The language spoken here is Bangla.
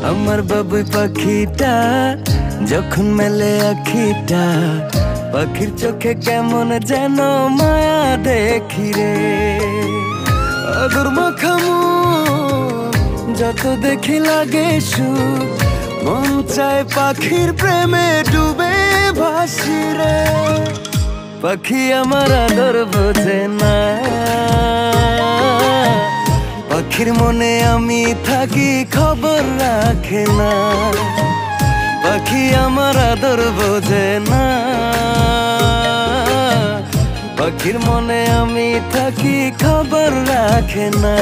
আমার বাবুই পাখিটা যখন মেলে আখিটা, পাখির চোখে কেমন যেন মায়া দেখি রে। আদর মাখামু যত দেখি লাগে সুখ, মন চায় পাখির প্রেমে ডুবে ভাসি রে। পাখি আমার আদর বোঝে না, পাখির মনে আমি থাকি খবর রাখে না। পাখি আমার আদর বোঝে না, পাখির মনে আমি থাকি খবর রাখে না।